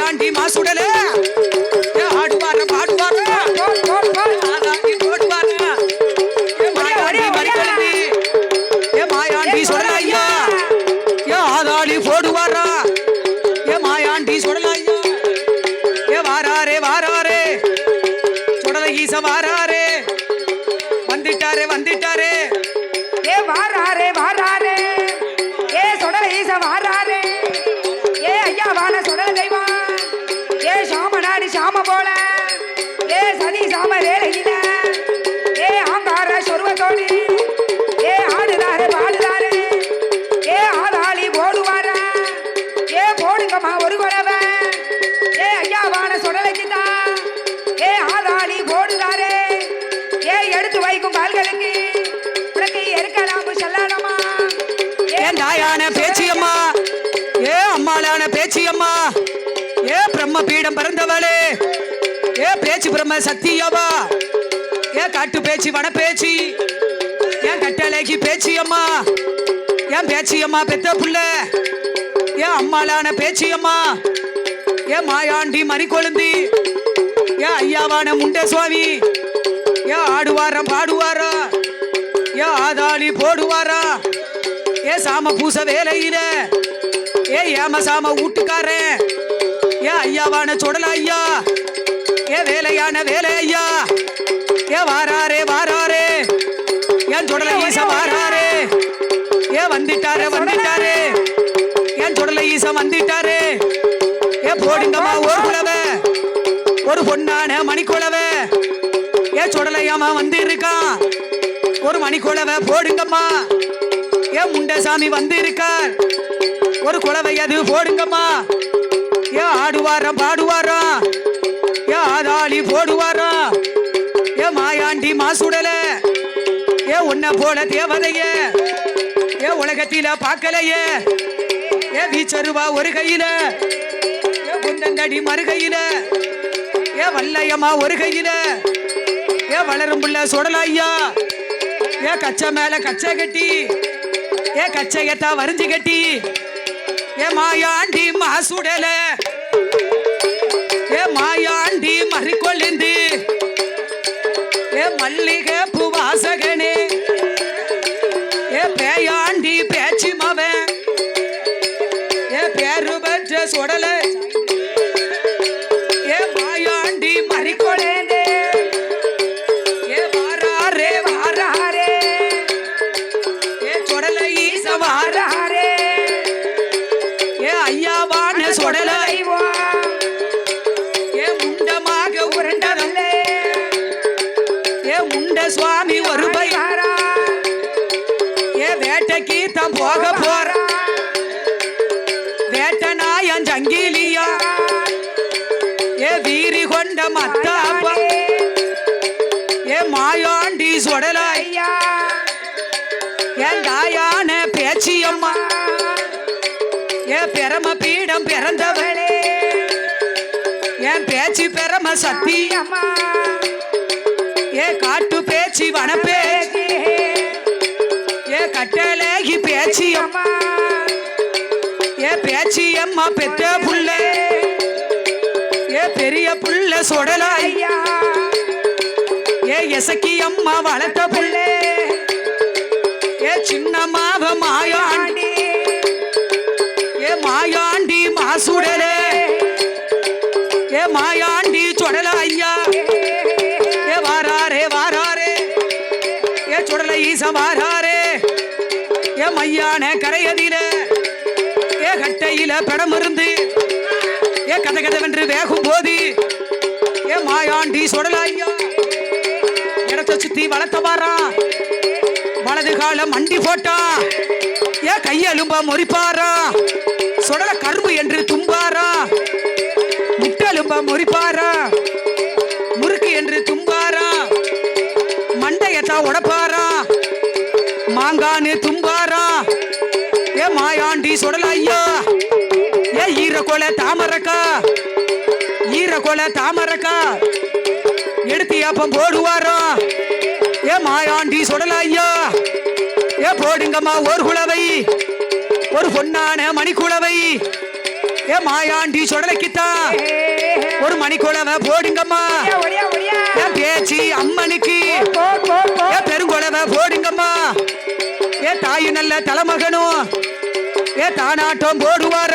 மாயாண்டி மாசுடலே ஆடுவார பாடுவார போடுவார மாயாண்டி மறிக்கொழுந்து மாயாண்டி சுடல ஐயா ஆதாளி போடுவாரா மாயாண்டி சுடல ஐயா வாராரே வாராரே சுடல ஈச வாராரே வந்துட்டாரே வந்துட்டாரே வாராரே வாராரே சுடல ஈச வாராரே ஐயா வாழ சுடல தெய்வம் சாம நாடு சாம போல சதி சாம வேலையில ஆங்கார சொருவத்தோடு ஆடுதாரே பாடுதாரே ஆதாளி போடுவார போடுங்கம்மா ஒரு குழவை ஐயா வாழ சுடலைக்குதா ஆதாளி போடுதாரே எடுத்து வைக்கும் கால்களுக்கு உனக்கு எருக்கலாம் செல்லணுமா தாயான பேச்சியம்மா அம்மாளான பேச்சியம்மா பிரம்ம பீடம் பிறந்தவளே பேச்சு பிரம்ம சத்தியவா காட்டு பேச்சு வன பேச்சு கட்டளைக்கு பேச்சியம்மா பேச்சியம்மா பெத்த புள்ள அம்மாளான பேச்சியம்மா மாயாண்டி மறிக்கொழுந்து ஐயாவான முண்டே சுவாமி ஆடுவாரம் பாடுவாரா ஆதாளி போடுவாரா சாம பூச வேலையில ஏம சாம வீட்டுக்காரன் ஐயாவான சுடல ஐயா வேலையான வேலை ஐயா வாராரே வாராரே சுடல ஈச வாராரே வந்துட்டாரே வந்துட்டாரே சுடல ஈச வந்துட்டாரே போடுங்கம்மா ஒரு குழவை ஒரு பொண்ணான மணிக்குழவை சுடலையாமா வந்து இருக்கான் ஒரு மணிக்குழவை போடுங்கம்மா முண்டசாமி வந்து இருக்கார் ஒரு குழவை அது போடுங்கம்மா ஆடுவாரம் பாடுவாராம் ஆதாளி போடுவாராம் மாயாண்டி மாசுடல உன்ன போல தேவதைய உலகத்தில பார்க்கலையே வீச்சருவா ஒரு கையில குந்தந்தடி மறுகையில வல்லையம்மா ஒரு கையில வளரும் புள்ள சுடல ஐயா கச்சை மேல கச்சை கட்டி கச்சையத்தா வரிஞ்சு கட்டி மாயாண்டி மாசுடல மாயாண்டி மறிக்கொழுந்து மல்லிகை பூவாசகனே பேயாண்டி பேச்சு மவன் பேரு பெற்ற சுடல மாயாண்டி மறிக்கொழுந்து வாராரே வாராரே சுடல ஈச வாராரே ஐயாவான சுடல முண்டமாக உருண்டதல்ல முண்ட சுவாமி ஒரு பையாரா வேட்டைக்கு தான் போக போற வேட்டனாயன் ஜங்கிலியா வீரி கொண்ட மத்தாப்பா மாயாண்டி சுடல ஐயா தாயான பேச்சியம்மா பிரம பீடம் பிறந்தவளே பேச்சு பிரம சத்தியம்மா காட்டு பேச்சு வன பேச்சு கட்டளைக்கு பேச்சியம்மா பேச்சியம்மா பெத்த புள்ள பெரிய புள்ள சுடல ஐயா எசக்கி அம்மா வளர்த்த புள்ள சின்னமாவ மாயாண்டி மாயாண்டி மாசுடலே மாயாண்டி சுடல ஐயா வாராரே வாராரே சுடல ஈச வாராரே மையான கரையதில கட்டையில படம் இருந்து கதை கதவென்று வேகும் போது மாயாண்டி சுடல ஐயா இடத்தை சுத்தி வளர்த்த வாரா வலது கால மண்டி போட்டா கையெலும்ப முறிப்பாரா சுடல கரும்பு என்று தும்பாரா முட்டெலும்ப முறிப்பாரா முறுக்கு என்று தும்பாரா மண்டையத்தா உடப்பாரா மாங்கானு தும்பாரா மாயாண்டி சுடல ஐயா ஈரக்கொலை தாமரக்கா ஈரக்கொலை தாமரக்கா எடுத்து அப்பம் போடுவாரா மாயாண்டி சுடல ஐயா போடுங்கம்மா ஒரு குளவை ஒரு பொன்னான மணிக்குளவை ஏ மாயாண்டி சுடலைக்குத்தான் ஒரு மணிக்குழவை போடுங்கம்மா ஒடியா ஒடியா ஏன் பேச்சு அம்மனுக்கு போ போ போ ஏ பெருங்குழவை போடுங்கம்மா ஏ தாய் நல்ல தலைமகனும் ஏ தானாட்டம் போடுவார